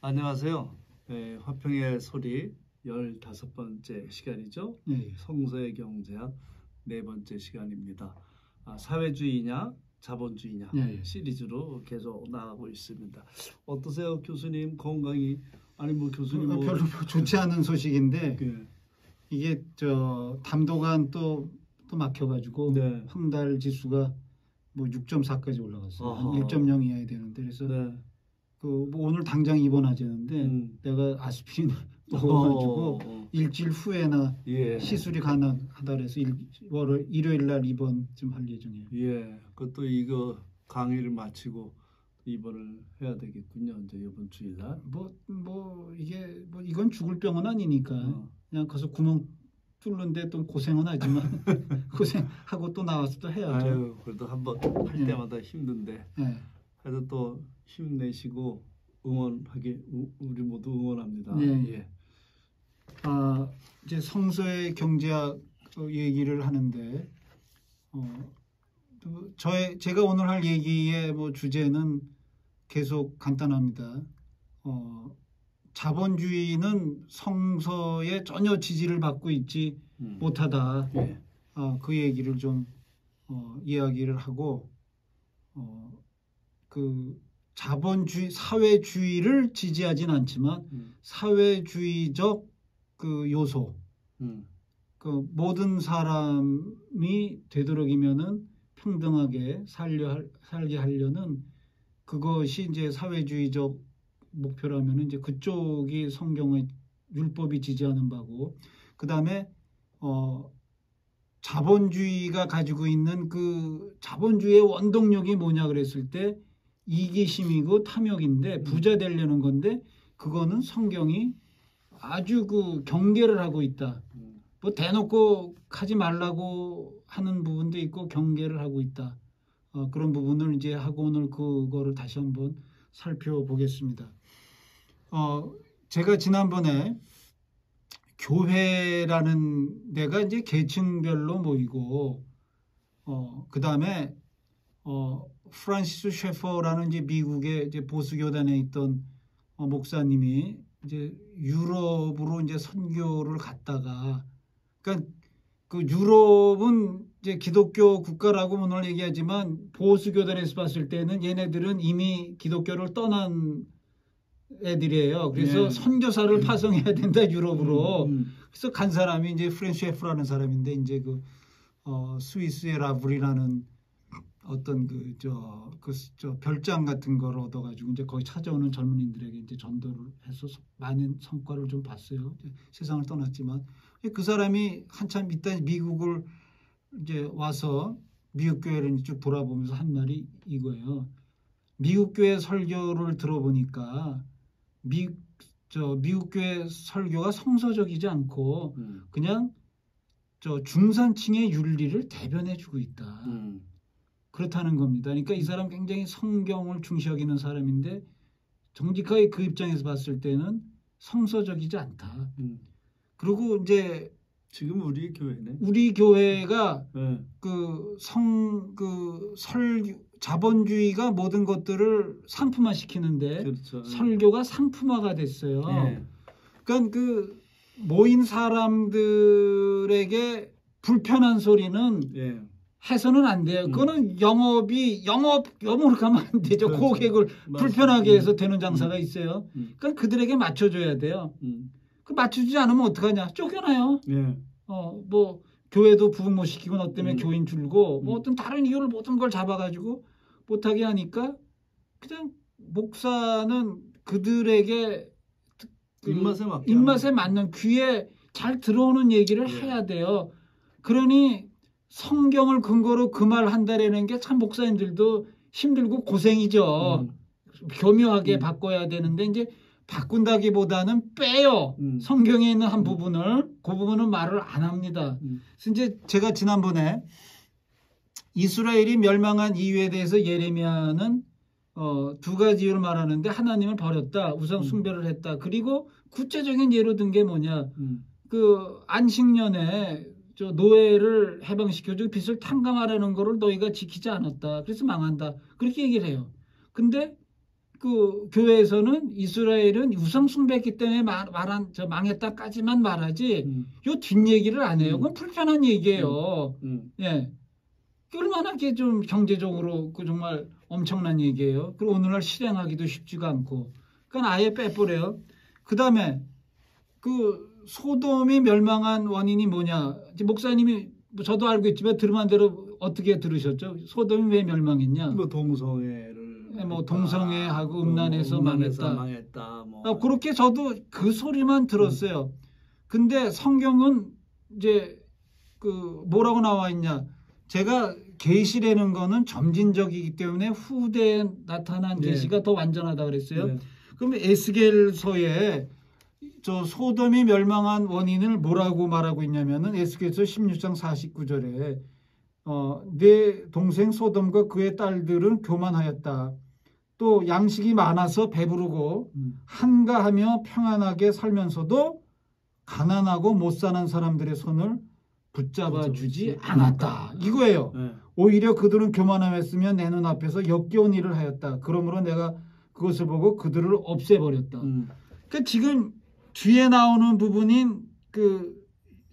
안녕하세요. 네, 화평의 소리 15번째 시간이죠. 네. 성서의 경제학 4번째 시간입니다. 사회주의냐 자본주의냐 네. 시리즈로 계속 나가고 있습니다. 어떠세요, 교수님? 건강이 아니 뭐 교수님 뭐 별로 좋지 않은 소식인데 네. 이게 담도관 또 막혀가지고 네. 황달 지수가 뭐 6.4까지 올라갔어요. 어허. 1.0 이하야 되는데 그래서 네. 뭐 오늘 당장 입원하자는데 내가 아스피린 먹어가지고 일주일 후에나 예. 시술이 가능하다 그래서 일요일 날 입원 좀 할 예정이에요. 예. 그것도 이거 강의를 마치고 입원을 해야 되겠군요. 이제 이번 주일날. 이건 죽을 병은 아니니까 그냥 가서 구멍 뚫는데 또 고생은 하지만 고생하고 또 나와서 또 해야죠. 아유, 그래도 한번 할 때마다 힘든데. 네. 그래도 또 힘내시고 응원하게 우리 모두 응원합니다. 네. 예. 이제 성서의 경제학 얘기를 하는데 제가 오늘 할 얘기의 주제는 계속 간단합니다. 자본주의는 성서에 전혀 지지를 받고 있지 못하다. 예. 그 얘기를 좀 이야기를 하고 그 자본주의 사회주의를 지지하진 않지만 사회주의적 그 요소 그 모든 사람이 되도록이면은 평등하게 살게 하려는 그것이 이제 사회주의적 목표라면은 이제 그쪽이 성경의 율법이 지지하는 바고 그다음에 자본주의가 가지고 있는 그 자본주의의 원동력이 뭐냐 그랬을 때 이기심이고 탐욕인데 부자 되려는 건데 그거는 성경이 아주 그 경계를 하고 있다. 뭐 대놓고 하지 말라고 하는 부분도 있고 경계를 하고 있다. 그런 부분을 이제 하고 오늘 그거를 다시 한번 살펴보겠습니다. 제가 지난번에 교회라는 데가 이제 계층별로 모이고 그다음에 프란시스 셰퍼라는 이제 미국의 이제 보수교단에 있던 목사님이 이제 유럽으로 이제 선교를 갔다가 그러니까 그 유럽은 이제 기독교 국가라고 오늘 얘기하지만 보수교단에서 봤을 때는 얘네들은 이미 기독교를 떠난 애들이에요. 그래서 예. 선교사를 파송해야 된다 유럽으로. 그래서 간 사람이 이제 프렌시 셰프라는 사람인데 이제 그 스위스의 라브리라는 어떤 저 별장 같은 걸 얻어가지고 이제 거기 찾아오는 젊은이들에게 이제 전도를 해서 많은 성과를 좀 봤어요. 세상을 떠났지만 그 사람이 한참 있다 미국을 이제 와서 미국 교회를 쭉 돌아보면서 한 말이 이거예요. 미국 교회 설교를 들어보니까 미국 교회 설교가 성서적이지 않고 그냥 저 중산층의 윤리를 대변해주고 있다. 그렇다는 겁니다. 그러니까 이 사람 굉장히 성경을 중시 여기는 사람인데 정직하게 그 입장에서 봤을 때는 성서적이지 않다. 그리고 이제 지금 우리 교회네. 우리 교회가 네. 자본주의가 모든 것들을 상품화 시키는데 그렇죠. 설교가 상품화가 됐어요. 네. 그러니까 그 모인 사람들에게 불편한 소리는 네. 해서는 안 돼요. 그거는 영업으로 가면 안 되죠. 그렇죠. 고객을 맞습니다. 불편하게 해서 되는 장사가 있어요. 그러니까 그들에게 맞춰줘야 돼요. 그 맞춰주지 않으면 어떡하냐? 쫓겨나요. 네. 뭐 교회도 부흥 못 시키고 너 때문에 교인 줄고 뭐 어떤 다른 이유를 모든 걸 잡아가지고 못하게 하니까 그냥 목사는 그들에게 입맛에 맞는 귀에 잘 들어오는 얘기를 해야 돼요. 그러니 성경을 근거로 그 말 한다라는 게 참 목사님들도 힘들고 고생이죠. 교묘하게 바꿔야 되는데 이제 바꾼다기보다는 빼요. 성경에 있는 한 부분을 그 부분은 말을 안 합니다. 그래서 이제 제가 지난번에 이스라엘이 멸망한 이유에 대해서 예레미야는 두 가지 이유를 말하는데 하나님을 버렸다. 우상 숭배를 했다. 그리고 구체적인 예로 든 게 뭐냐. 그 안식년에 저 노예를 해방시켜주고 빚을 탕감하라는 거를 너희가 지키지 않았다. 그래서 망한다. 그렇게 얘기를 해요. 근데 그 교회에서는 이스라엘은 우상 숭배했기 때문에 말한 저 망했다까지만 말하지 요 뒷얘기를 안 해요. 그건 불편한 얘기예요. 예. 얼마나 이게 좀 경제적으로 그 정말 엄청난 얘기예요. 그리고 오늘날 실행하기도 쉽지가 않고. 그러니까 아예 빼버려요. 그다음에 그 소돔이 멸망한 원인이 뭐냐? 목사님이 저도 알고 있지만 들으면 대로 어떻게 들으셨죠? 소돔이 왜 멸망했냐? 뭐 동성애를 뭐 동성애하고 음란해서 망했다. 뭐. 그렇게 저도 그 소리만 들었어요. 근데 성경은 이제 그 뭐라고 나와 있냐? 제가 계시라는 거는 점진적이기 때문에 후대에 나타난 계시가 더 완전하다 그랬어요. 네. 그럼 에스겔서에 저 소돔이 멸망한 원인을 뭐라고 말하고 있냐면은 에스겔서 16장 49절에 내 동생 소돔과 그의 딸들은 교만하였다. 또 양식이 많아서 배부르고 한가하며 평안하게 살면서도 가난하고 못 사는 사람들의 손을 붙잡아 주지 않았다. 이거예요. 네. 오히려 그들은 교만하였으며 내 눈앞에서 역겨운 일을 하였다. 그러므로 내가 그것을 보고 그들을 없애버렸다. 그러니까 지금 뒤에 나오는 부분인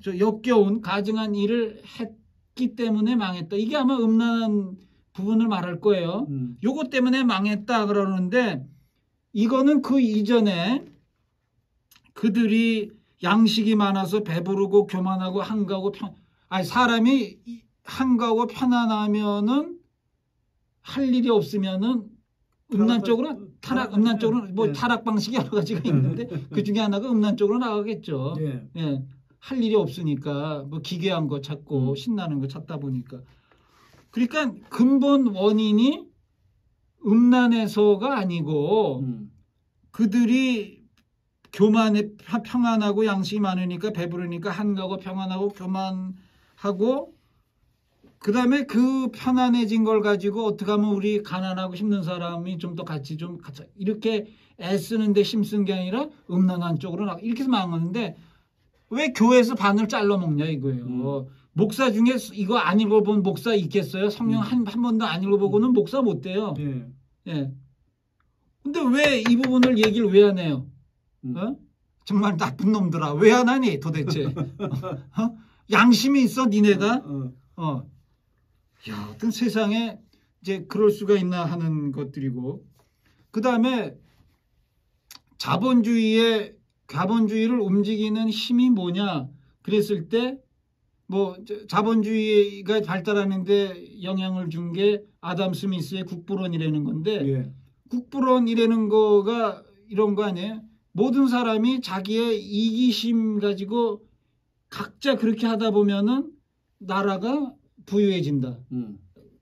저 역겨운 가증한 일을 했기 때문에 망했다. 이게 아마 음란한 부분을 말할 거예요. 요것 때문에 망했다 그러는데 이거는 그 이전에 그들이 양식이 많아서 배부르고 교만하고 한가하고 사람이 한가하고 편안하면은 할 일이 없으면은 음란 쪽으로 음란 쪽으로 뭐 타락 방식이 여러 가지가 있는데 그 중에 하나가 음란 쪽으로 나가겠죠. 예. 할 일이 없으니까 뭐 기괴한 거 찾고 신나는 거 찾다 보니까. 그러니까 근본 원인이 음란에서가 아니고 그들이 교만에 평안하고 양식이 많으니까 배부르니까 한가하고 평안하고 교만하고 그다음에 그 편안해진 걸 가지고 어떻게 하면 우리 가난하고 힘든 사람이 좀 더 같이 이렇게 애쓰는데 힘쓴 게 아니라 음란한 쪽으로 이렇게 해서 망하는데 왜 교회에서 반을 잘라 먹냐 이거예요. 목사 중에 이거 안 읽어본 목사 있겠어요? 성경 한 번도 안 읽어보고는 목사 못 돼요. 예. 근데 왜 이 부분을 얘기를 왜 안 해요? 정말 나쁜 놈들아. 왜 안 하니 도대체? 양심이 있어 니네가? 야, 어떤 세상에 이제 그럴 수가 있나 하는 것들이고 그 다음에 자본주의를 움직이는 힘이 뭐냐 그랬을 때 뭐 자본주의가 발달하는데 영향을 준 게 아담 스미스의 국부론이라는 건데 국부론이라는 거가 이런 거 아니에요? 모든 사람이 자기의 이기심 가지고 각자 그렇게 하다 보면은 나라가 부유해진다.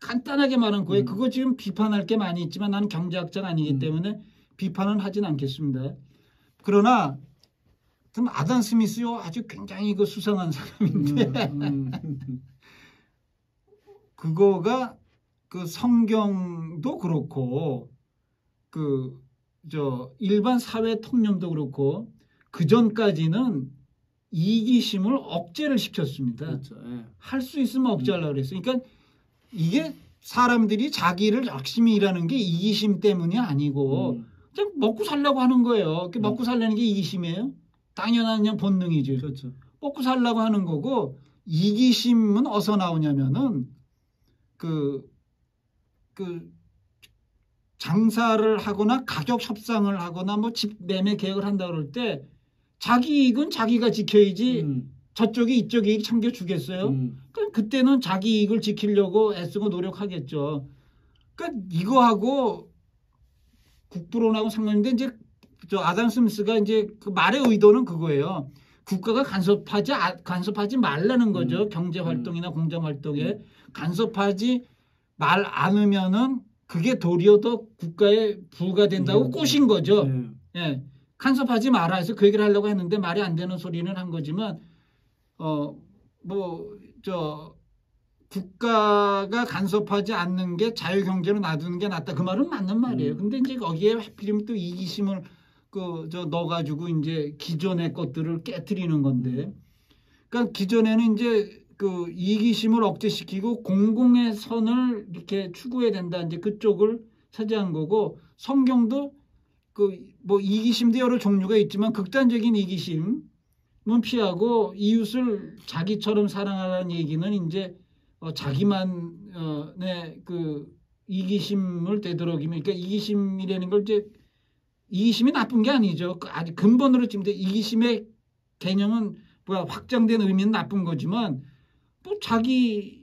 간단하게 말한 거예요. 그거 지금 비판할 게 많이 있지만 나는 경제학자가 아니기 때문에 비판은 하진 않겠습니다. 그러나 아담 스미스요 아주 굉장히 그 수상한 사람인데 그거가 그 성경도 그렇고 일반 사회 통념도 그렇고 그 전까지는 이기심을 억제를 시켰습니다. 그렇죠. 할 수 있으면 억제하려고 그랬어요. 그러니까 이게 사람들이 자기를 열심히 일하는 게 이기심 때문이 아니고 그냥 먹고 살려고 하는 거예요. 먹고 살려는 게 이기심이에요? 당연한 그냥 본능이죠. 그렇죠. 먹고 살려고 하는 거고 이기심은 어디서 나오냐면은 장사를 하거나 가격 협상을 하거나 뭐 집 매매 계획을 한다 그럴 때 자기 이익은 자기가 지켜야지 저쪽이 이쪽 이익 챙겨주겠어요? 그러니까 그때는 자기 이익을 지키려고 애쓰고 노력하겠죠. 그러니까 이거하고 국부론하고 상관인데 이제 아담 스미스가 이제 그 말의 의도는 그거예요. 국가가 간섭하지 말라는 거죠. 경제 활동이나 공장 활동에 간섭하지 말 않으면은 그게 도리어 더 국가에 부가 된다고 꼬신 거죠. 예. 간섭하지 마라 해서 그 얘기를 하려고 했는데 말이 안 되는 소리는 한 거지만 국가가 간섭하지 않는 게 자유경제로 놔두는 게 낫다. 그 말은 맞는 말이에요. 근데 이제 거기에 하필이면 또 이기심을 넣어가지고 이제 기존의 것들을 깨트리는 건데, 그러니까 기존에는 이제 그 이기심을 억제시키고 공공의 선을 이렇게 추구해야 된다. 이제 그쪽을 차지한 거고 성경도 그 뭐 이기심도 여러 종류가 있지만 극단적인 이기심은 피하고 이웃을 자기처럼 사랑하라는 얘기는 이제 자기만의 그 이기심을 되도록이면 그러니까 이기심이라는 걸 이제 이기심이 나쁜 게 아니죠. 아주 근본으로 지금 이기심의 개념은 뭐야 확장된 의미는 나쁜 거지만 뭐 자기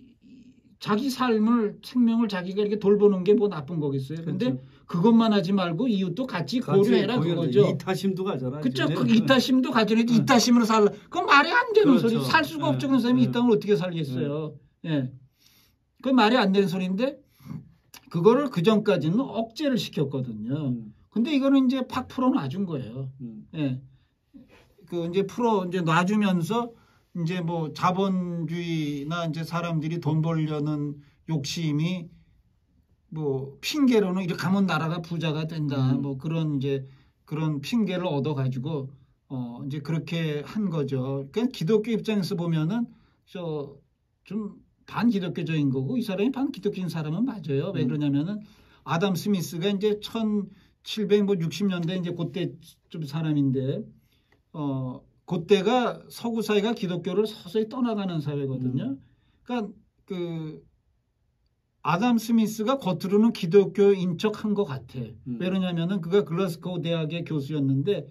삶을 생명을 자기가 이렇게 돌보는 게 뭐 나쁜 거겠어요. 근데 그렇죠. 그것만 하지 말고 이웃도 같이 고려해라 그거죠. 이타심도 가져라. 그렇죠. 그 이타심도 가져야 돼. 이타심으로 살라. 그건 말이 안 되는 그렇죠. 소리. 살 수가 없죠. 그런 사람이 이 땅을 어떻게 살겠어요. 예. 그건 말이 안 되는 소리인데 그거를 그 전까지는 억제를 시켰거든요. 근데 이거는 이제 팍 풀어놔준 거예요. 예. 그 이제 이제 놔주면서 이제 뭐 자본주의나 이제 사람들이 돈 벌려는 욕심이 뭐 핑계로는 이렇게 하면 나라가 부자가 된다. 뭐 그런 이제 그런 핑계를 얻어 가지고 이제 그렇게 한 거죠. 그러니까 기독교 입장에서 보면은 좀 반기독교적인 거고 이 사람이 반기독교인 사람은 맞아요. 왜 그러냐면은 아담 스미스가 이제 1760년대 이제 그때 좀 사람인데 그때가 서구 사회가 기독교를 서서히 떠나가는 사회거든요. 그러니까 그 아담 스미스가 겉으로는 기독교인 척한 것 같아. 왜 그러냐면은 그가 글라스고우 대학의 교수였는데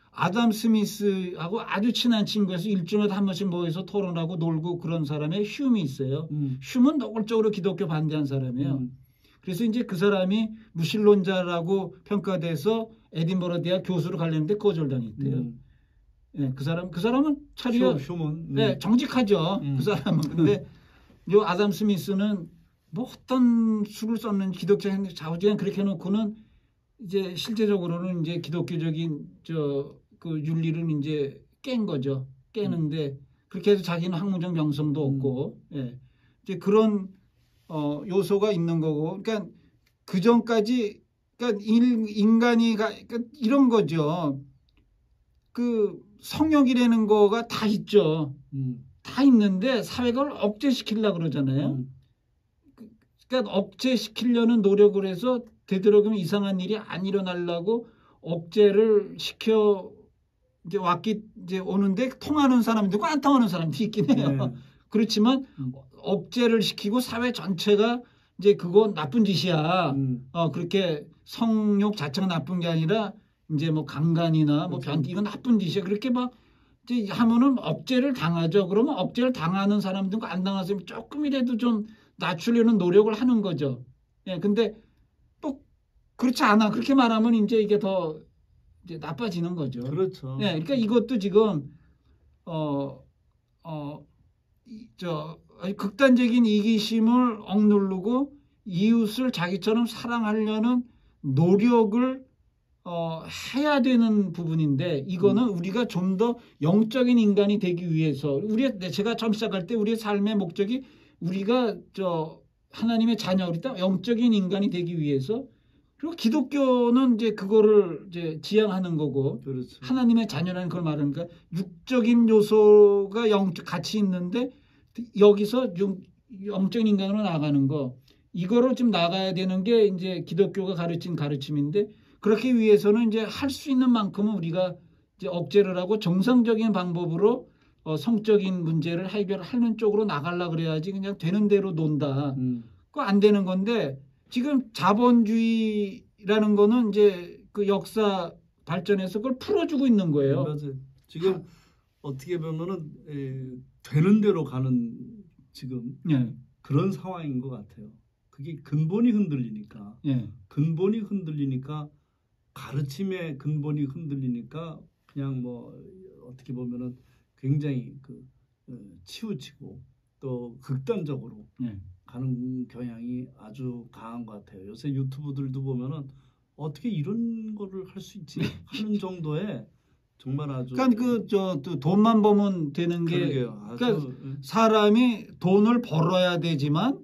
아담 스미스하고 아주 친한 친구에서 일주일마다 한 번씩 모여서 토론하고 놀고 그런 사람의 흉이 있어요. 흉은 노골적으로 기독교 반대한 사람이에요. 그래서 이제 그 사람이 무신론자라고 평가돼서 에딘버러 대학 교수로 가려는데 거절당했대요. 예, 그 사람은 차리어 네, 정직하죠. 그 사람은. 근데 요 아담 스미스는 뭐 어떤 수를 썼는 기독자인데 좌우지간 그렇게 해놓고는 이제 실제적으로는 이제 기독교적인 그 윤리를 이제 깬 거죠. 깨는데 그렇게 해서 자기는 학문적 명성도 없고 예. 이제 그런 요소가 있는 거고 그러니까 그 전까지 그러니까 인간이 그러니까 이런 거죠. 그 성욕이라는 거가 다 있죠. 다 있는데 사회가 그걸 억제시키려고 그러잖아요. 그러니까 억제시키려는 노력을 해서 되도록이면 이상한 일이 안 일어나려고 억제를 시켜 이제 오는데 통하는 사람도 있고 안 통하는 사람도 있긴 해요. 네. 그렇지만 억제를 시키고 사회 전체가 이제 그거 나쁜 짓이야. 그렇게 성욕 자체가 나쁜 게 아니라 이제 뭐 강간이나 뭐 이건 나쁜 짓이야. 그렇게 막 이제 하면은 억제를 당하죠. 그러면 억제를 당하는 사람들과 안 당하는 사람이 조금이라도 좀 낮추려는 노력을 하는 거죠. 예, 근데 또 그렇지 않아. 그렇게 말하면 이제 이게 더 이제 나빠지는 거죠. 그렇죠. 예, 그러니까 이것도 지금 극단적인 이기심을 억누르고 이웃을 자기처럼 사랑하려는 노력을 해야 되는 부분인데 이거는 우리가 좀 더 영적인 인간이 되기 위해서 제가 처음 시작할 때 우리의 삶의 목적이 우리가 하나님의 자녀 그러니까 영적인 인간이 되기 위해서 그리고 기독교는 이제 그거를 이제 지향하는 거고 그렇죠. 하나님의 자녀라는 걸 말하니까 육적인 요소가 같이 있는데 여기서 영적인 인간으로 나가는 거 이거를 좀 나가야 되는 게 이제 기독교가 가르친 가르침인데 그렇게 위해서는 이제 할 수 있는 만큼은 우리가 이제 억제를 하고 정상적인 방법으로 성적인 문제를 해결하는 쪽으로 나가려고 그래야지 그냥 되는 대로 논다. 그거 안 되는 건데 지금 자본주의라는 거는 이제 그 역사 발전에서 그걸 풀어주고 있는 거예요. 맞아요. 지금 어떻게 보면은 되는 대로 가는 지금 그런 상황인 것 같아요. 그게 근본이 흔들리니까. 근본이 흔들리니까 가르침의 근본이 흔들리니까 그냥 뭐 어떻게 보면은 굉장히 치우치고 또 극단적으로 가는 경향이 아주 강한 것 같아요. 요새 유튜브들도 보면은 어떻게 이런 거를 할 수 있지 하는 정도의 정말 아주 그러니까 또 돈만 벌면 되는 게 그러게요. 그러니까 사람이 돈을 벌어야 되지만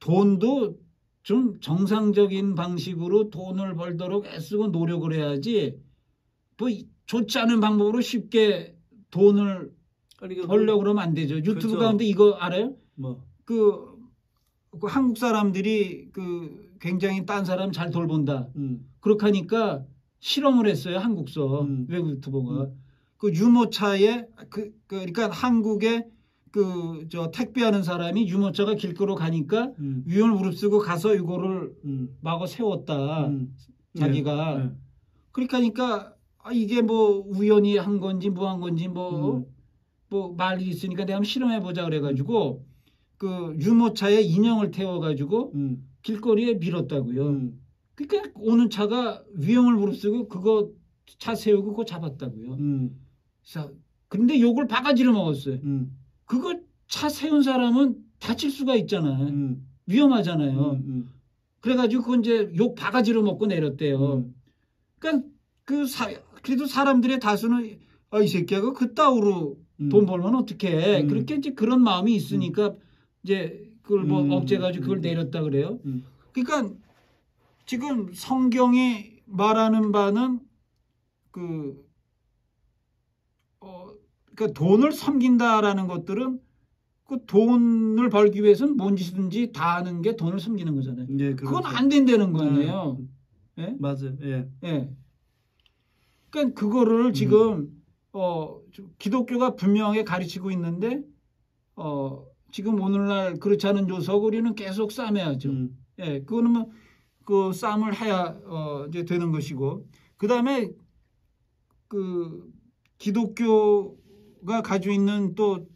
돈도 좀 정상적인 방식으로 돈을 벌도록 애쓰고 노력을 해야지 뭐 좋지 않은 방법으로 쉽게 돈을 하려고 그러면 안 되죠. 유튜브 그렇죠. 가운데 이거 알아요? 뭐? 그 한국 사람들이 그 굉장히 딴 사람 잘 돌본다. 그렇게 하니까 실험을 했어요. 한국서 외국 유튜버가. 그 유모차에 그러니까 한국에 저 택배하는 사람이 유모차가 길거리로 가니까 위험을 무릅쓰고 가서 이거를 마구 세웠다. 자기가. 네. 그러니까 이게 뭐 우연히 한 건지 뭐 한 건지 뭐 말이 있으니까 내가 한번 실험해 보자 그래가지고 그 유모차에 인형을 태워가지고 길거리에 밀었다고요. 그러니까 오는 차가 위험을 무릅쓰고 그거 차 세우고 그거 잡았다고요. 근데 욕을 바가지로 먹었어요. 그거 차 세운 사람은 다칠 수가 있잖아요. 위험하잖아요. 그래가지고 그건 이제 욕 바가지로 먹고 내렸대요. 그러니까 그래도 사람들의 다수는 이 새끼가 그따위로 돈 벌면 어떡해. 그렇게 이제 그런 마음이 있으니까 이제 그걸 뭐 억제가지고 그걸 내렸다 그래요. 그러니까 지금 성경이 말하는 바는 그러니까 돈을 섬긴다라는 것들은 그 돈을 벌기 위해서는 뭔 짓이든지 다 하는 게 돈을 섬기는 거잖아요. 네, 그렇죠. 그건 안 된다는 거 아니에요. 네? 맞아요. 예. 네. 그러니까 그거를 지금 기독교가 분명히 가르치고 있는데 지금 오늘날 그렇지 않은 요석 우리는 계속 싸매야죠. 예, 그거는 뭐 그 싸움을 해야 이제 되는 것이고 그 다음에 그 기독교가 가지고 있는 또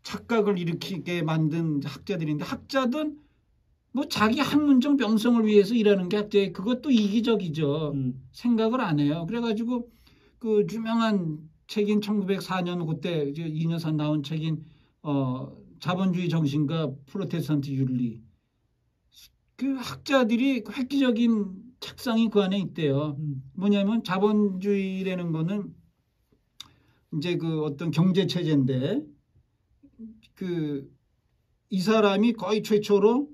착각을 일으키게 만든 학자들인데 학자든 뭐 자기 학문적 명성을 위해서 일하는 게 학자의 그것도 이기적이죠. 생각을 안 해요. 그래가지고 그 유명한 책인 1904년 그때 이제 이녀산 나온 책인 자본주의 정신과 프로테스탄트 윤리 그 학자들이 획기적인 책상이 그 안에 있대요. 뭐냐면 자본주의라는 거는 이제 그 어떤 경제 체제인데 이 사람이 거의 최초로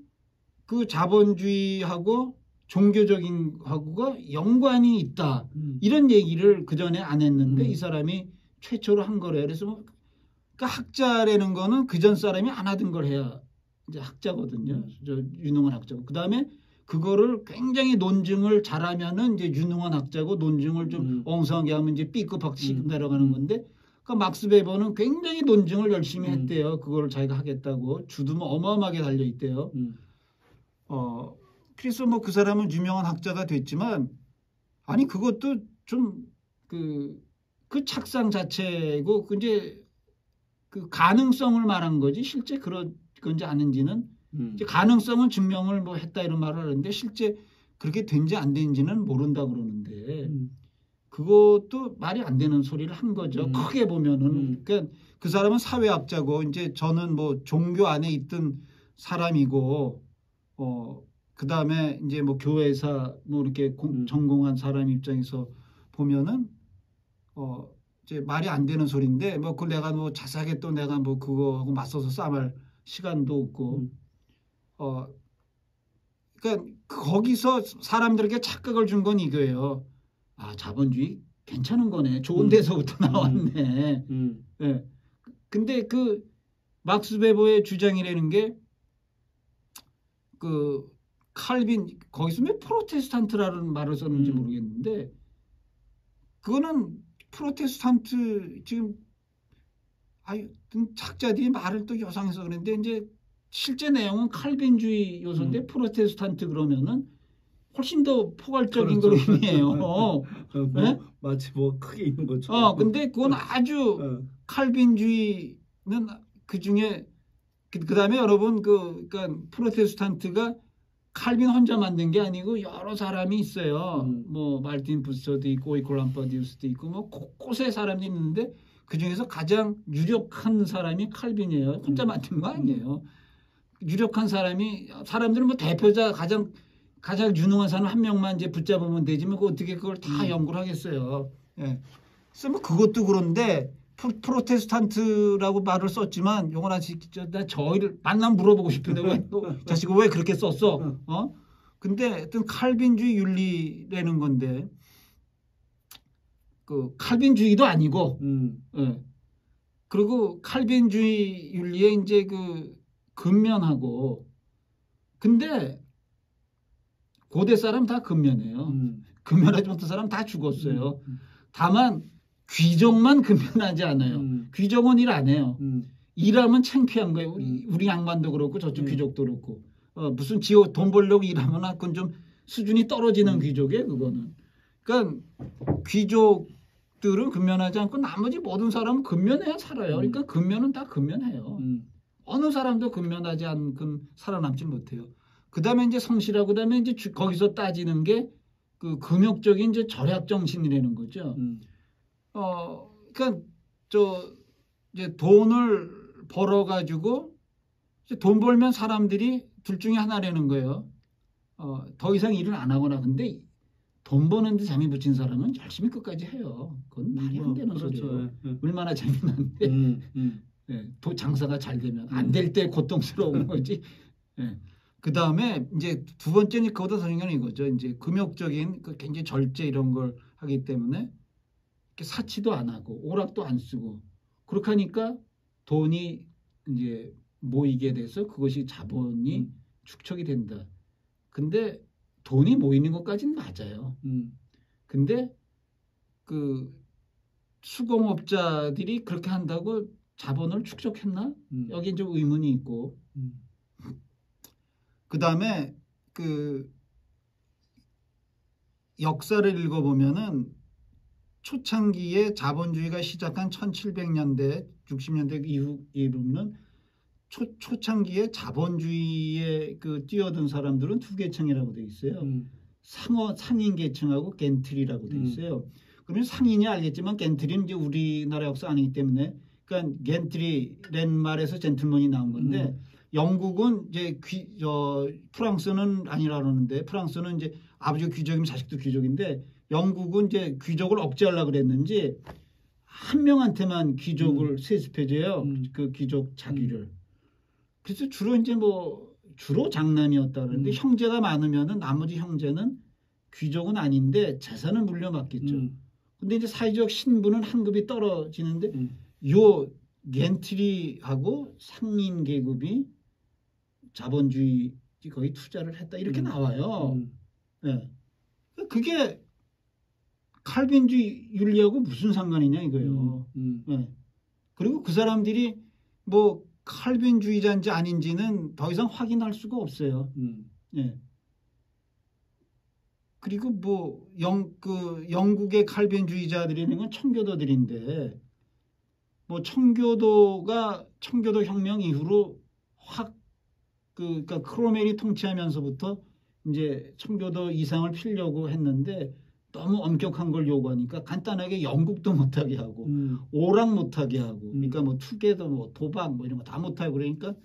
그 자본주의하고 종교적인 하고가 연관이 있다. 이런 얘기를 그 전에 안 했는데 이 사람이 최초로 한 거래요. 그래서 뭐 그러니까 학자라는 거는 그 전 사람이 안 하던 걸 해야 이제 학자거든요. 저 유능한 학자고. 그 다음에 그거를 굉장히 논증을 잘하면은 이제 유능한 학자고 논증을 좀 엉성하게 하면 이제 B급 학식 내려가는 건데 그러니까 막스 베버는 굉장히 논증을 열심히 했대요. 그걸 자기가 하겠다고 주도 뭐 어마어마하게 달려 있대요. 그래서 뭐 그 사람은 유명한 학자가 됐지만 아니 그것도 좀 그 착상 자체고 이제 그 가능성을 말한 거지 실제 그런 건지 아닌지는 이제 가능성은 증명을 뭐 했다 이런 말을 하는데 실제 그렇게 된지 안 된지는 모른다 그러는데 그것도 말이 안 되는 소리를 한 거죠. 크게 보면은 그러니까 그 사람은 사회학자고 이제 저는 뭐 종교 안에 있던 사람이고 그 다음에 이제 뭐 교회사 뭐 이렇게 전공한 사람 입장에서 보면은 이제 말이 안 되는 소리인데 뭐 그 내가 뭐 자세하게 또 내가 뭐 그거하고 맞서서 싸움할 시간도 없고 그러니까 거기서 사람들에게 착각을 준 건 이거예요. 아 자본주의 괜찮은 거네. 좋은 데서부터 나왔네. 네. 근데 그 막스 베버의 주장이라는 게 그 칼빈 거기서 왜 프로테스탄트라는 말을 썼는지 모르겠는데 그거는 프로테스탄트 지금 학자들이 말을 또 요상해서 그런데 이제 실제 내용은 칼빈주의 요소인데 프로테스탄트 그러면은 훨씬 더 포괄적인 그렇죠. 그림이에요. 뭐, 네? 마치 뭐 크게 있는 것처럼. 근데 그건 아주 칼빈주의는 그 중에 그 다음에 여러분 그러니까 프로테스탄트가 칼빈 혼자 만든 게 아니고 여러 사람이 있어요. 뭐 말틴 부스터도 있고 이콜람파디우스도 있고 뭐 곳곳에 사람이 있는데 그 중에서 가장 유력한 사람이 칼빈이에요. 혼자 만든 거 아니에요. 유력한 사람들은 뭐 대표자 가장 유능한 사람 한 명만 이제 붙잡으면 되지만 어떻게 그걸 다 연구를 하겠어요. 예. 그래서 뭐 그것도 그런데 프로테스탄트라고 말을 썼지만 용원아 나 저희를 만나면 물어보고 싶은데 왜 또 자식을 왜 그렇게 썼어? 근데 하여튼 칼빈주의 윤리라는 건데 그 칼빈주의도 아니고 예. 그리고 칼빈주의 윤리에 이제 그 근면하고 근데 고대 사람 다 근면해요. 근면하지 못한 사람 다 죽었어요. 다만 귀족만 근면하지 않아요. 귀족은 일 안 해요. 일하면 창피한 거예요. 우리 양반도 그렇고 저쪽 귀족도 그렇고 무슨 지옥 돈 벌려고 일하면 그건 좀 수준이 떨어지는 귀족이에요. 그거는. 그러니까 귀족들은 근면하지 않고 나머지 모든 사람은 근면해야 살아요. 그러니까 근면은 다 근면해요. 어느 사람도 근면하지 않고 살아남지 못해요. 그다음에 이제 성실하고 그다음에 이제 거기서 따지는 게 그 금욕적인 이제 절약 정신이라는 거죠. 그러니까 이제 돈을 벌어 가지고 돈 벌면 사람들이 둘 중에 하나라는 거예요. 더 이상 일을 안 하거나 근데 돈 버는데 재미 붙인 사람은 열심히 끝까지 해요. 그건 말이 안 되는 그렇죠. 소리예요. 얼마나 재미난데 네, 장사가 잘 되면 안 될 때 고통스러운 거지. 네. 그 다음에 이제 두 번째는 그보다 더 중요한 이거죠. 이제 금욕적인 그 굉장히 절제 이런 걸 하기 때문에 이렇게 사치도 안 하고 오락도 안 쓰고 그렇게 하니까 돈이 이제 모이게 돼서 그것이 자본이 축적이 된다. 근데 돈이 모이는 것까지는 맞아요. 근데 그 수공업자들이 그렇게 한다고 자본을 축적했나? 여기 좀 의문이 있고. 그 다음에 그 역사를 읽어보면은 초창기에 자본주의가 시작한 1700년대, 60년대 이후로는 초창기에 자본주의에 그 뛰어든 사람들은 두 계층이라고 돼 있어요. 상인 계층하고 겐트리라고 돼 있어요. 그러면 상인이 알겠지만 겐트리는 이제 우리나라 역사 아니기 때문에 그러니까 겐트리란 말에서 젠틀맨이 나온 건데 영국은 이제 프랑스는 아니라 그러는데 프랑스는 이제 아버지가 귀족이면 자식도 귀족인데 영국은 이제 귀족을 억제하려고 그랬는지 한 명한테만 귀족을 세습해줘요. 그 귀족 자기를. 그래서 주로 이제 주로 장남이었다 그러는데 형제가 많으면은 나머지 형제는 귀족은 아닌데 재산을 물려받겠죠. 근데 이제 사회적 신분은 한 급이 떨어지는데 요 겐트리하고 상인 계급이 자본주의 거의 투자를 했다 이렇게 나와요. 네. 그게 칼빈주의 윤리하고 무슨 상관이냐 이거예요. 네. 그리고 그 사람들이 칼빈주의자인지 아닌지는 더 이상 확인할 수가 없어요. 네. 그리고 영국의 칼빈주의자들이라는 건 청교도들인데 청교도 혁명 이후로 그러니까 크로멜이 통치하면서부터 이제 청교도 이상을 피려고 했는데 너무 엄격한 걸 요구하니까 간단하게 영국도 못하게 하고 오락 못하게 하고 그러니까 투게더 도박 이런 거 다 못하고 그러니까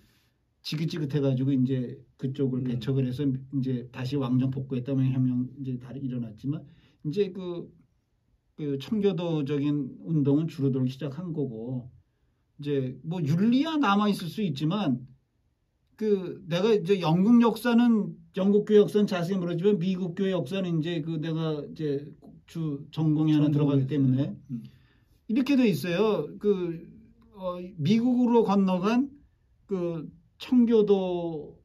지긋지긋해가지고 이제 그쪽을 배척을 해서 이제 다시 왕정 복구했다면 혁명 이제 다시 일어났지만 이제 그 청교도적인 운동은 줄어들기 시작한 거고 이제 윤리야 남아 있을 수 있지만 내가 이제 영국 역사는 영국 교회 역사는 자세히 모르지만 미국 교회 역사는 이제 내가 이제 주 전공이 하나 들어가기 때문에 이렇게 돼 있어요. 미국으로 건너간 청교도들이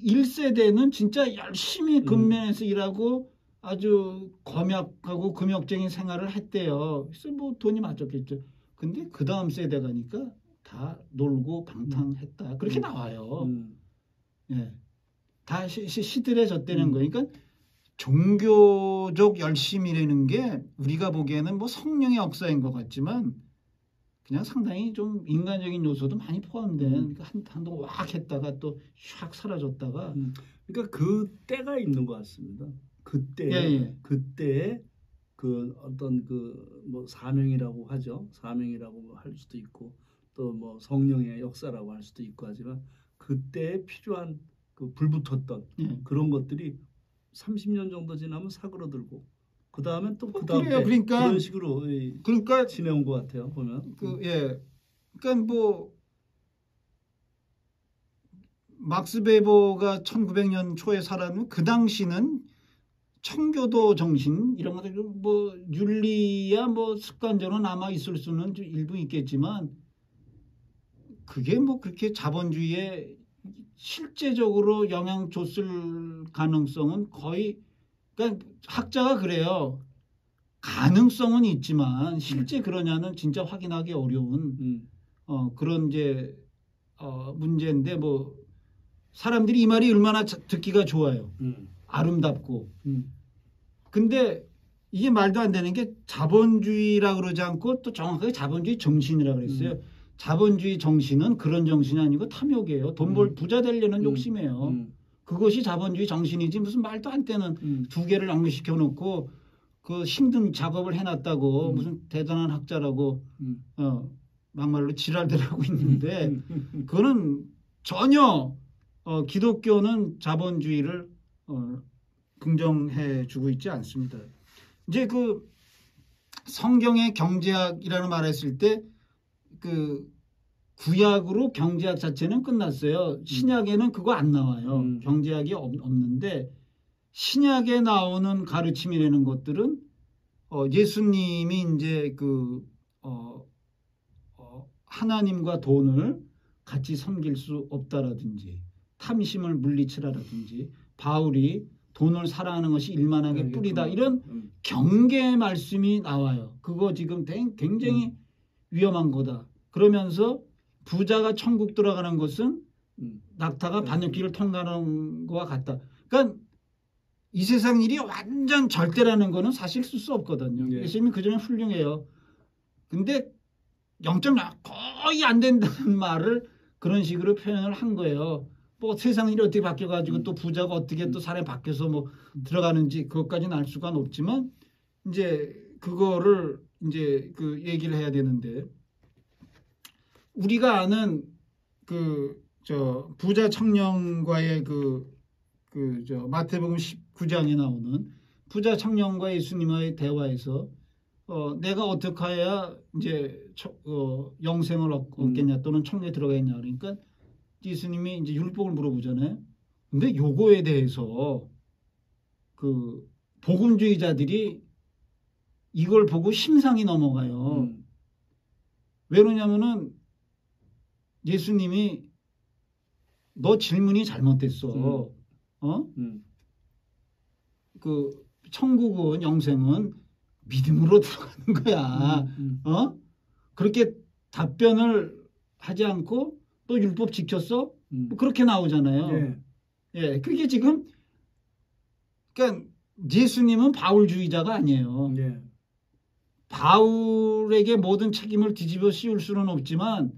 1세대는 진짜 열심히 근면에서 일하고 아주 검약하고 금욕적인 생활을 했대요. 그래서 돈이 맞았겠죠. 근데 그 다음 세대 가니까 다 놀고 방탕했다. 그렇게 나와요. 예. 다 시들해졌다는 거예요. 그러니까 종교적 열심이라는 게 우리가 보기에는 성령의 역사인 것 같지만 그냥 상당히 좀 인간적인 요소도 많이 포함된 그러니까 한동안 왁 했다가 또 샥 사라졌다가 그러니까 그 때가 있는 것 같습니다. 그때에 어떤 사명이라고 하죠. 사명이라고 할 수도 있고 또 성령의 역사라고 할 수도 있고 하지만 그때에 필요한 불붙었던 그런 것들이 30년 정도 지나면 사그러들고 그 다음에 또 그 다음에 그러니까 그런 식으로 지내온 것 같아요. 보면 그러니까 막스 베버가 1900년 초에 살았는데 그 당시는 청교도 정신 이런 것들 뭐 윤리야 뭐 습관적으로 남아 있을 수는 일부 있겠지만 그게 뭐 그렇게 자본주의에 실제적으로 영향 줬을 가능성은 거의 그러니까 학자가 그래요. 가능성은 있지만 실제 그러냐는 진짜 확인하기 어려운 그런 이제 문제인데 뭐 사람들이 이 말이 얼마나 듣기가 좋아요. 아름답고. 근데 이게 말도 안 되는 게 자본주의라 그러지 않고 또 정확하게 자본주의 정신이라 그랬어요. 자본주의 정신은 그런 정신이 아니고 탐욕이에요. 돈 벌 부자 되려는 욕심이에요. 그것이 자본주의 정신이지 무슨 말도 안 되는 두 개를 연결시켜 놓고 그 힘든 작업을 해놨다고 무슨 대단한 학자라고 막말로 지랄들 하고 있는데 그거는 전혀 기독교는 자본주의를 긍정해 주고 있지 않습니다. 이제 그 성경의 경제학이라는 말을 했을 때 그 구약으로 경제학 자체는 끝났어요. 신약에는 그거 안 나와요. 경제학이 없는데 신약에 나오는 가르침이라는 것들은 예수님이 이제 그 하나님과 돈을 같이 섬길 수 없다라든지 탐심을 물리치라라든지 바울이 돈을 사랑하는 것이 일만하게 뿌리다 이런 경계 말씀이 나와요. 그거 지금 굉장히 위험한 거다. 그러면서 부자가 천국 들어가는 것은 낙타가 바늘길을 통과하는 것과 같다. 그러니까 이 세상 일이 완전 절대라는 거는 사실 쓸 수 없거든요. 예수님이 그 점에 훌륭해요. 근데 0.0 거의 안 된다는 말을 그런 식으로 표현을 한 거예요. 뭐 세상 일이 어떻게 바뀌어가지고 또 부자가 어떻게 또 사람이 바뀌어서 뭐 들어가는지 그것까지는 알 수가 없지만 이제 그거를 이제 그 얘기를 해야 되는데 우리가 아는 그 저 부자 청년과의 저 마태복음 19장에 나오는 부자 청년과 예수님의 대화에서 내가 어떻게 해야 이제 영생을 얻겠냐 또는 천국에 들어가겠냐 그러니까 예수님이 이제 율법을 물어보잖아요. 근데 요거에 대해서 그 복음주의자들이 이걸 보고 심상이 넘어가요. 왜 그러냐면은 예수님이 너 질문이 잘못됐어. 그 천국은 영생은 믿음으로 들어가는 거야. 그렇게 답변을 하지 않고 또 율법 지켰어? 뭐 그렇게 나오잖아요. 예, 그게 지금 그러니까 예수님은 바울주의자가 아니에요. 바울에게 모든 책임을 뒤집어 씌울 수는 없지만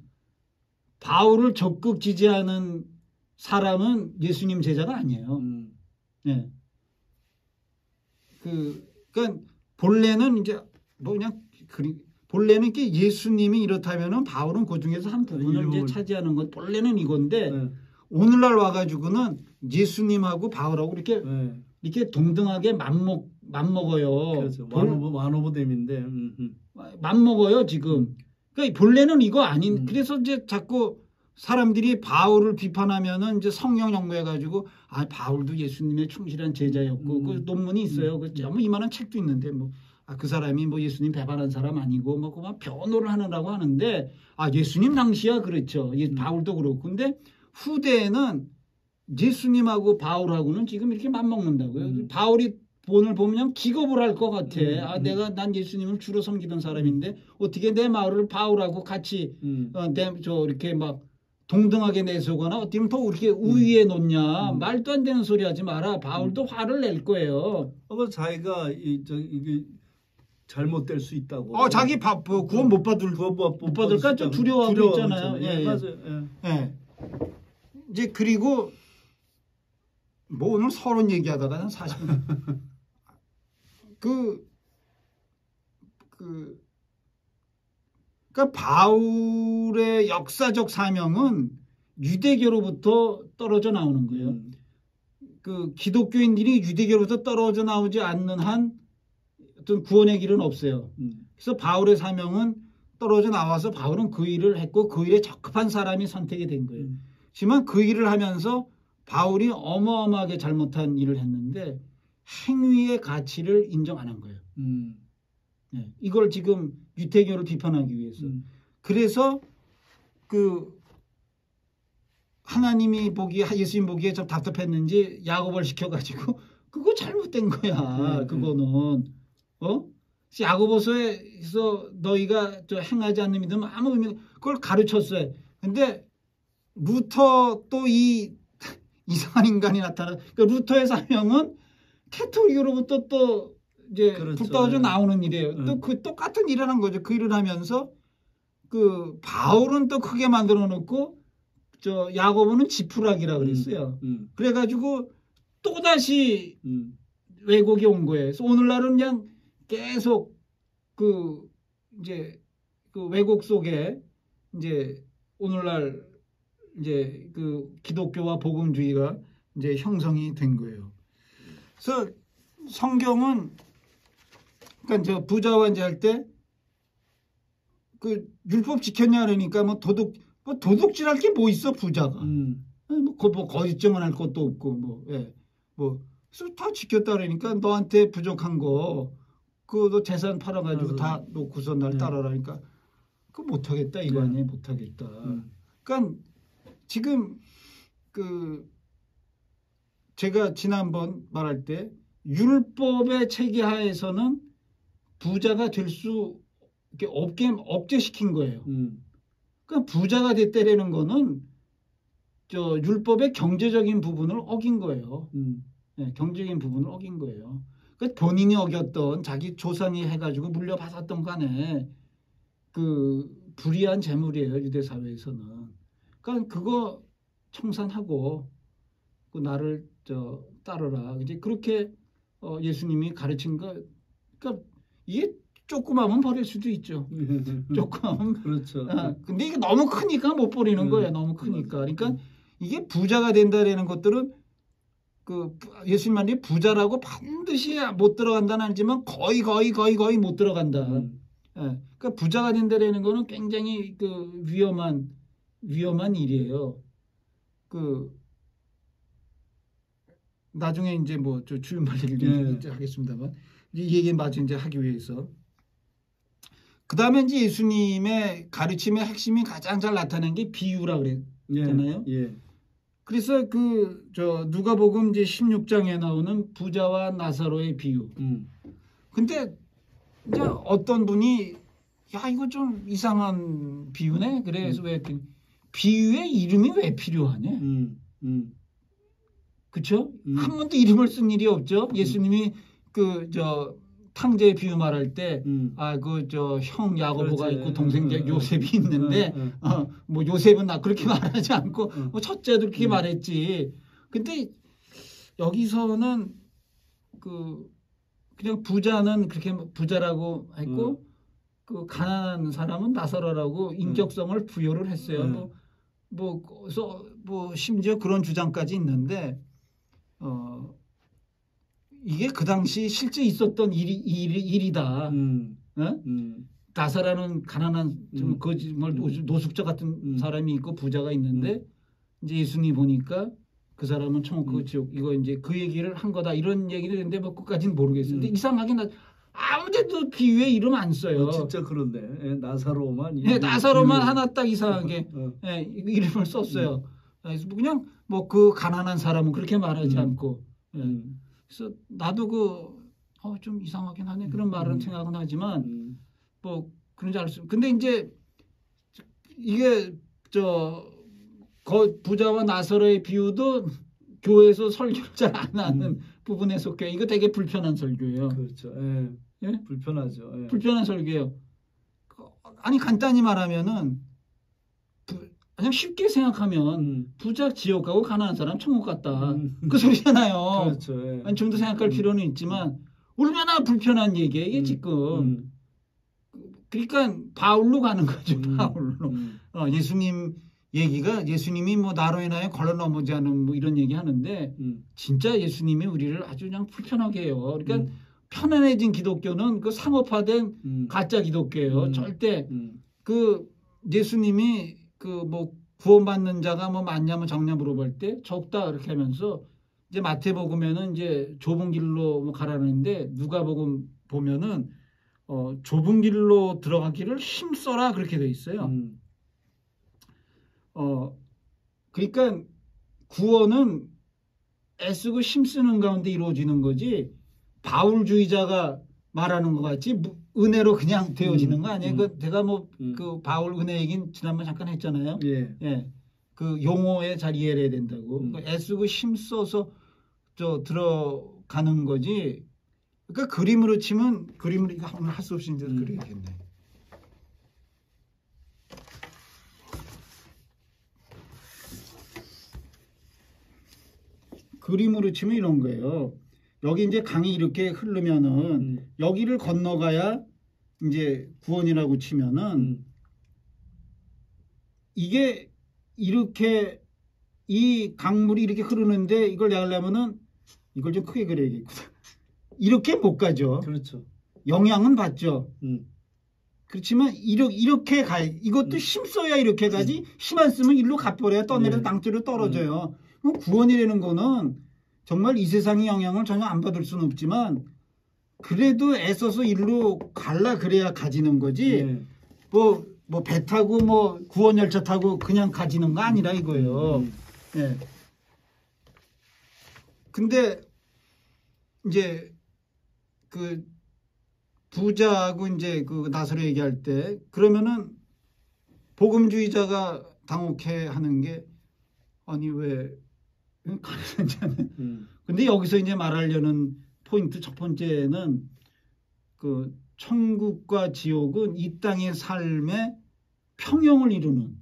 바울을 적극 지지하는 사람은 예수님 제자가 아니에요. 예. 그러니까 본래는 이제 뭐 그냥 본래는 게 예수님이 이렇다면은 바울은 그 중에서 한 부분을 이제 차지하는 건 본래는 이건데 오늘날 와가지고는 예수님하고 바울하고 이렇게 동등하게 맞먹어요. 그렇죠. 완오브댐인데 맞먹어요 지금. 그러니까 본래는 이거 아닌. 그래서 이제 자꾸 사람들이 바울을 비판하면은 이제 성경 연구해가지고 바울도 예수님의 충실한 제자였고 그 논문이 있어요. 그 이만한 책도 있는데 뭐. 그 사람이 뭐 예수님 배반한 사람 아니고 뭐 그만 변호를 하느라고 하는데 예수님 당시야 그렇죠. 바울도 그렇고 근데 후대에는 예수님하고 바울하고는 지금 이렇게 맞먹는다고요. 바울이 본을 보면 기겁을 할 것 같아. 난 예수님을 주로 섬기던 사람인데 어떻게 내 말을 바울하고 같이 이렇게 막 동등하게 내세우거나 어떻게 더 이렇게 우위에 놓냐. 말도 안 되는 소리 하지 마라. 바울도 화를 낼 거예요. 자기가 이게 잘못될 수 있다고. 자기 구원 못 받을까 좀 두려워하고 있잖아요. 예, 맞아요. 예. 이제 그리고 뭐 오늘 서론 얘기하다가 한 40분. 그러니까 바울의 역사적 사명은 유대교로부터 떨어져 나오는 거예요. 그 기독교인들이 유대교로부터 떨어져 나오지 않는 한 어떤 구원의 길은 없어요. 그래서 바울의 사명은 떨어져 나와서 바울은 그 일을 했고 그 일에 적합한 사람이 선택이 된 거예요. 하지만 그 일을 하면서 바울이 어마어마하게 잘못한 일을 했는데 행위의 가치를 인정 안 한 거예요. 네, 이걸 지금 유태교를 비판하기 위해서. 그래서 그 하나님이 보기에 예수님 보기에 좀 답답했는지 야곱을 시켜가지고 그거 잘못된 거야. 그거는 야고보서에서 너희가 저 행하지 않는 믿음 아무 의미 그걸 가르쳤어요. 근데 루터 또 이 이상한 인간이 나타나. 그러니까 루터의 사명은 캐톨릭으로부터 또 이제 그렇죠. 불떠져 나오는 일이에요. 또 그 똑같은 일을 한 거죠. 그 일을 하면서 그 바울은 또 크게 만들어 놓고 저 야고보는 지푸라기라 그랬어요. 그래가지고 또 다시 왜곡이 온 거예요. 그래서 오늘날은 그냥 계속 그 이제 그 왜곡 속에 이제 오늘날 이제 그 기독교와 복음주의가 이제 형성이 된 거예요. 그래서 성경은 그러니까 저 부자와 이제 할 때 그 율법 지켰냐 그러니까 뭐 도둑질할 게 뭐 있어 부자가 뭐 거짓증은 할 것도 없고 그래서 다 지켰다 그러니까 너한테 부족한 거 그거 재산 팔아가지고 다 놓고서 날 따라라니까 그거 못하겠다 이거 아니에요. 못하겠다. 그러니까 지금 그 제가 지난번 말할 때 율법의 체계 하에서는 부자가 될 수 없게 억제시킨 거예요. 그러니까 부자가 됐다라는 거는 저 율법의 경제적인 부분을 어긴 거예요. 네, 경제적인 부분을 어긴 거예요. 그러니까 본인이 어겼던 자기 조상이 해가지고 물려받았던 간에 그 불이한 재물이에요. 유대 사회에서는. 그러니까 그거 청산하고 그 나를 저 따르라. 이제 그렇게 예수님이 가르친 거. 그러니까 이게 조그마하면 버릴 수도 있죠. 조그마하면. 그렇죠. 근데 이게 너무 크니까 못 버리는 거예요. 너무 크니까. 그러니까 이게 부자가 된다라는 것들은 그 예수님 말이 부자라고 반드시 못 들어간다는 아니지만 거의 못 들어간다. 그러니까 부자가 된다라는 거는 굉장히 그 위험한 일이에요. 그 나중에 이제 뭐 저 주윤말 얘기를 좀 하겠습니다만 이 얘기 마저 이제 하기 위해서 그 다음에 이제 예수님의 가르침의 핵심이 가장 잘 나타낸 게 비유라 그랬잖아요. 그래서 그 저 누가복음 이제 16장에 나오는 부자와 나사로의 비유. 근데 이제 어떤 분이 야 이거 좀 이상한 비유네. 그래서 왜 비유의 이름이 왜 필요하냐? 그렇죠? 한 번도 이름을 쓴 일이 없죠. 예수님이 그 저 탕자의 비유 말할 때 그 저 형 야고보가 있고 동생 요셉이 있는데 뭐 요셉은 나 그렇게 말하지 않고 뭐 첫째도 그렇게 말했지. 근데 여기서는 그 그냥 부자는 그렇게 부자라고 했고 그 가난한 사람은 나사로라고 인격성을 부여를 했어요. 뭐 심지어 그런 주장까지 있는데 이게 그 당시 실제 있었던 일이다. 나사라는 가난한 좀 거짓말 노숙자 같은 사람이 있고 부자가 있는데 이제 예수님이 보니까 그 사람은 천국 지옥 이거 이제 그 얘기를 한 거다 이런 얘기를 했는데 뭐 끝까지는 모르겠어요. 근데 이상하게 아무데도 비유에 이름 안 써요. 진짜 그런데 나사로만. 나사로만 하나 딱 이상하게 이름을 썼어요. 그래서 그냥 뭐 그 가난한 사람은 그렇게 말하지 않고. 그래서 나도 좀 이상하긴 하네 그런 말은 생각은 하지만 뭐 그런지 알 수. 근데 이제 이게 부자와 나사로의 비유도 교회에서 설교를 잘 안 하는 부분에 속해. 이거 되게 불편한 설교예요. 그렇죠. 불편하죠. 불편한 설교예요. 아니 간단히 말하면은 그냥 쉽게 생각하면 부자 지옥 가고 가난한 사람 천국 갔다. 그 소리잖아요. 그렇죠. 아니 좀 더 생각할 필요는 있지만 얼마나 불편한 얘기예요 이게 지금. 그러니까 바울로 가는 거죠. 바울로. 예수님 얘기가 예수님이 뭐 나로 인하여 걸러 넘어지 않은 뭐 이런 얘기 하는데 진짜 예수님이 우리를 아주 그냥 불편하게 해요. 그러니까 편안해진 기독교는 그 상업화된 가짜 기독교예요. 절대 그 예수님이 그 뭐 구원받는 자가 뭐 많냐면 적냐 물어볼 때 적다 이렇게 하면서 이제 마태복음에는 이제 좁은 길로 뭐 가라는데 누가복음 보면은 좁은 길로 들어가기를 힘써라 그렇게 돼 있어요. 그러니까 구원은 애쓰고 힘쓰는 가운데 이루어지는 거지 바울주의자가 말하는 것 같이 은혜로 그냥 되어지는 거 아니에요? 제가 뭐 그 바울 은혜 얘기는 지난번 잠깐 했잖아요. 예. 그 용어에 잘 이해해야 된다고. 그러니까 애쓰고 힘써서 들어가는 거지. 그러니까 그림으로 치면 그림으로 이거 오늘 할 수 없이 이제 그리겠네. 그림으로 치면 이런 거예요. 여기 이제 강이 이렇게 흐르면은 여기를 건너가야 이제 구원이라고 치면은 이게 이렇게 이 강물이 이렇게 흐르는데 이걸 내가 하려면은 이걸 좀 크게 그려야겠구나. 이렇게 못 가죠. 그렇죠. 영향은 받죠. 그렇지만 이렇게 가. 이것도 힘써야 이렇게 가지. 힘 안 쓰면 일로 가버려야 떠내려 땅줄로 떨어져요. 구원이라는 거는 정말 이 세상의 영향을 전혀 안 받을 수는 없지만 그래도 애써서 일로 갈라 그래야 가지는 거지. 뭐 배 타고 뭐 구원 열차 타고 그냥 가지는 거 아니라 이거예요. 예. 근데 이제 그 부자하고 이제 그 나사로 얘기할 때 그러면은 복음주의자가 당혹해 하는 게 아니 왜 가난하냐는. 근데 여기서 이제 말하려는 포인트 첫 번째는 그 천국과 지옥은 이 땅의 삶의 평형을 이루는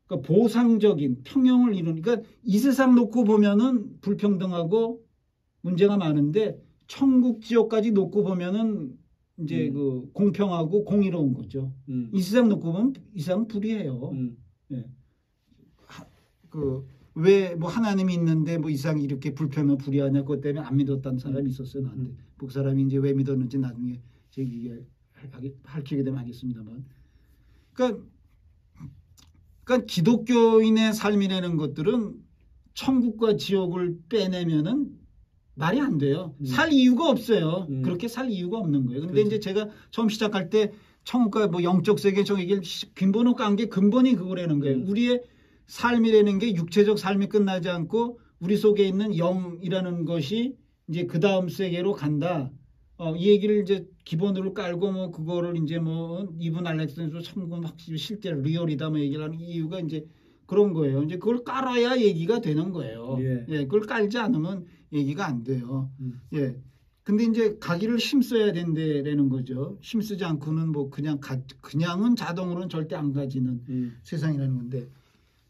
그러니까 보상적인 평형을 이루는 그러니까 이 세상 놓고 보면은 불평등하고 문제가 많은데 천국 지옥까지 놓고 보면은 이제 그 공평하고 공의로운 거죠. 이 세상 놓고 보면 이 세상 불이해요. 예. 왜 뭐 하나님이 있는데 뭐 이 세상이 이렇게 불평하고 불이하냐 그것 때문에 안 믿었다는 사람이 있었어요. 나한테. 그 사람이 이제 왜 믿었는지 나중에 제가 할 기회가 되면 하겠습니다만. 그러니까 기독교인의 삶이라는 것들은 천국과 지옥을 빼내면은 말이 안 돼요. 살 이유가 없어요. 그렇게 살 이유가 없는 거예요. 근데 그렇죠. 이제 제가 처음 시작할 때 천국과 뭐 영적 세계 저 얘기를 근본은 깐 게 근본이 그거라는 거예요. 우리의 삶이라는 게 육체적 삶이 끝나지 않고 우리 속에 있는 영이라는 것이 이제 그 다음 세계로 간다. 이 얘기를 이제 기본으로 깔고 뭐 그거를 이제 뭐 이분 알렉산더 천국은 확실히 실제 리얼이다 뭐 얘기를 하는 이유가 이제 그런 거예요. 이제 그걸 깔아야 얘기가 되는 거예요. 예, 그걸 깔지 않으면 얘기가 안 돼요. 예. 근데 이제 가기를 힘써야 된다라는 거죠. 힘쓰지 않고는 뭐 그냥은 자동으로는 절대 안 가지는 세상이라는 건데.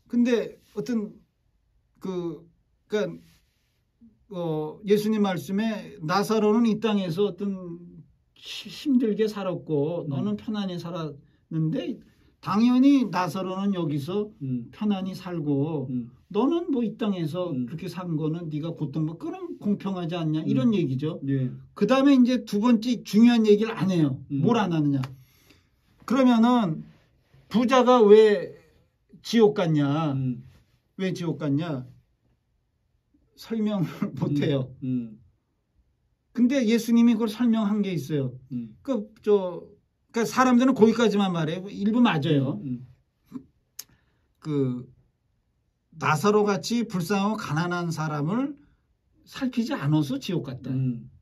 근데 어떤 그러니까 예수님 말씀에 나사로는 이 땅에서 어떤 힘들게 살았고 너는 편안히 살았는데 당연히 나사로는 여기서 편안히 살고 너는 뭐 이 땅에서 그렇게 산 거는 네가 고통받고 그럼 공평하지 않냐 이런 얘기죠. 그 다음에 이제 두 번째 중요한 얘기를 안 해요. 뭘 안 하느냐. 그러면은 부자가 왜 지옥 갔냐. 왜 지옥 갔냐. 설명을 못 해요. 근데 예수님이 그걸 설명한 게 있어요. 그러니까 사람들은 거기까지만 말해요. 일부 맞아요. 그 나사로 같이 불쌍하고 가난한 사람을 살피지 않아서 지옥 갔다.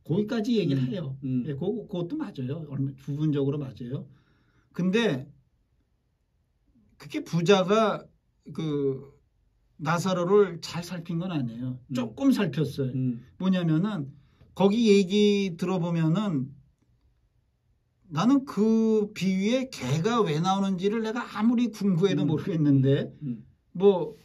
거기까지 얘기를 해요. 예, 그것도 맞아요. 부분적으로 맞아요. 근데 그게 부자가 그 나사로를 잘 살핀 건 아니에요. 조금 살폈어요. 뭐냐면은 거기 얘기 들어보면은 나는 그 비유에 개가 왜 나오는지를 내가 아무리 궁금해도 모르겠는데 뭐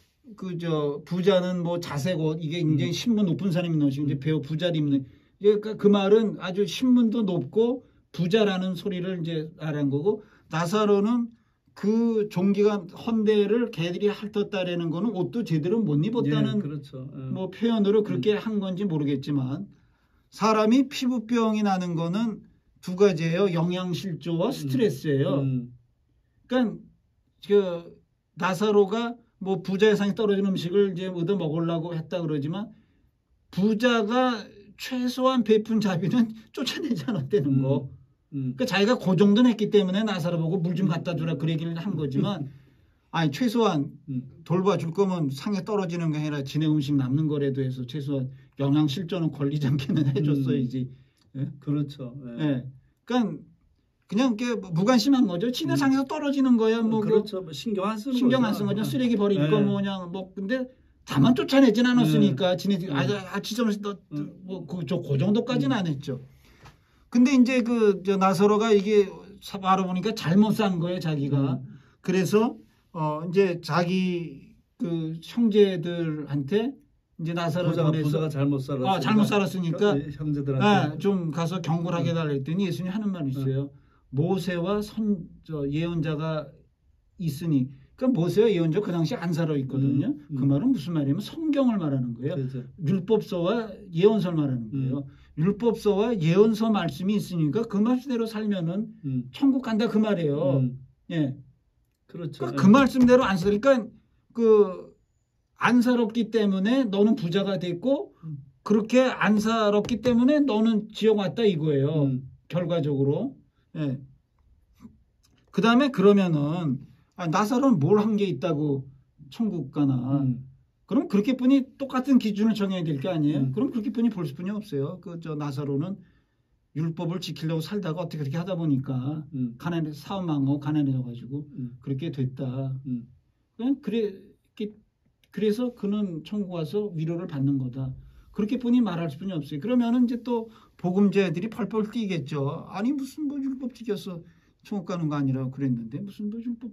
부자는 뭐 자세고 이게 굉장히 신분 높은 사람이 넣으시고 이제 배우 부자를 입는 그러니까 그 말은 아주 신분도 높고 부자라는 소리를 이제 말한 거고 나사로는 그 종기가 헌데를 개들이 핥았다라는 거는 옷도 제대로 못 입었다는 그렇죠. 뭐 표현으로 그렇게 한 건지 모르겠지만 사람이 피부병이 나는 거는 두 가지예요. 영양실조와 스트레스예요. 그러니까 그 나사로가 뭐 부자의 상이 떨어진 음식을 이제 얻어 먹으려고 했다 그러지만 부자가 최소한 베푼 자비는 쫓아내지 않았다는 거. 그러니까 자기가 그 정도는 했기 때문에 나사로 보고 물 좀 갖다 주라 그 얘기를 한 거지만 아니 최소한 돌봐줄 거면 상에 떨어지는 게 아니라 지네 음식 남는 거라도 해서 최소한 영양 실조는 걸리지 않게는 해줬어야지. 예? 그렇죠. 예. 예. 그러니까 그냥 무관심한 거죠. 지네 상에서 떨어지는 거야. 뭐 그렇죠. 뭐 신경 안 쓰는 거죠. 쓰레기 버릴 거 뭐냐 뭐 근데 다만 쫓아내진 않았으니까 지네들이 지점에서 그 정도까지는 안 했죠. 근데 이제 저 나사로가 이게 알아보니까 잘못 산 거예요, 자기가. 그래서 이제 자기 그 형제들한테 이제 나사로 부자가 잘못 살았으니까. 잘못 살았으니까 형제들한테 좀 가서 경고를 하게 달라 했더니 예수님이 하는 말이 있어요. 모세와 예언자가 있으니. 그러니까 모세와 예언자 그 당시 안 살아 있거든요. 그 말은 무슨 말이냐면 성경을 말하는 거예요. 그렇죠. 율법서와 예언서를 말하는 거예요. 율법서와 예언서 말씀이 있으니까 그 말씀대로 살면은 천국 간다 그 말이에요. 예. 그렇죠. 그러니까 그 말씀대로 안 살니까 안 살았기 때문에 너는 부자가 됐고 그렇게 안 살았기 때문에 너는 지옥 왔다 이거예요. 결과적으로. 예. 그다음에 그러면은 나사로는 뭘 한 게 있다고 천국 가나. 그럼 그렇게뿐이 똑같은 기준을 정해야 될 게 아니에요. 그럼 그렇게뿐이 볼 수뿐이 없어요. 나사로는 율법을 지키려고 살다가 어떻게 그렇게 하다 보니까 사업 망하고 가난해져 가지고 그렇게 됐다. 그냥 그래서 그는 천국 와서 위로를 받는 거다. 그렇게뿐이 말할 수뿐이 없어요. 그러면은 이제 또 복음자들이 펄펄 뛰겠죠. 아니 무슨 뭐 율법 지켜서 천국 가는 거 아니라고 그랬는데 무슨 뭐 율법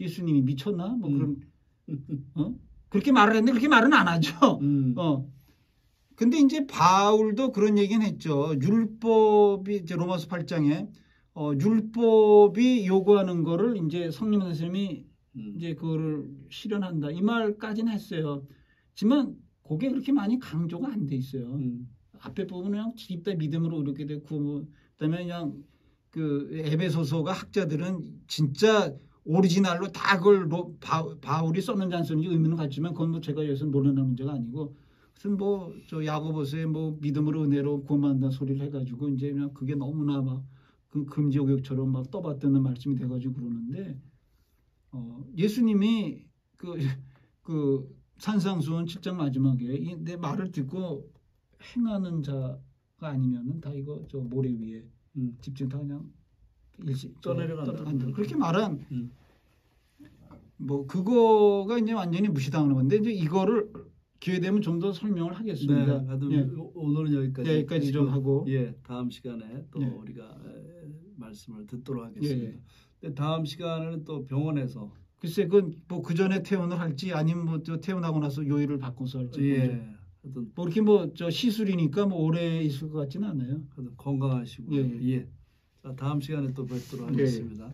예수님이 미쳤나? 뭐 그런 그렇게 말을 했는데 그렇게 말은 안 하죠. 근데 이제 바울도 그런 얘기는 했죠. 율법이 이제 로마서 8장에 율법이 요구하는 거를 이제 성령 선생님이 이제 그거를 실현한다. 이 말까지는 했어요. 하지만 그게 그렇게 많이 강조가 안 돼 있어요. 앞에 부분은 그냥 집다 믿음으로 이렇게 됐고 그다음에 그냥 에베소서가 학자들은 진짜 오리지널로 다 그걸 바울이 썼는지 안 썼는지 의미는 같지만 그건 뭐 제가 여기서 논하는 문제가 아니고 무슨 야고보서에 믿음으로 은혜로 구원받는다는 소리를 해가지고 이제 그냥 그게 너무나 막 금지옥역처럼 막 떠받드는 말씀이 돼가지고 그러는데 예수님이 그 산상수훈 7장 마지막에 내 말을 듣고 행하는 자가 아니면은 다 이거 모래 위에 집중 다 그냥 떠내려간다. 그렇게 말한 그거가 이제 완전히 무시당하는 건데 이제 이거를 기회 되면 좀 더 설명을 하겠습니다. 네, 오늘은 여기까지 좀 하고 다음 시간에 또 우리가 말씀을 듣도록 하겠습니다. 예. 다음 시간에는 또 병원에서 글쎄 그 전에 퇴원을 할지 아니면 퇴원하고 나서 요일을 바꿔서 할지 이렇게 시술이니까 오래 있을 것 같지는 않아요. 건강하시고 자, 다음 시간에 또 뵙도록 하겠습니다.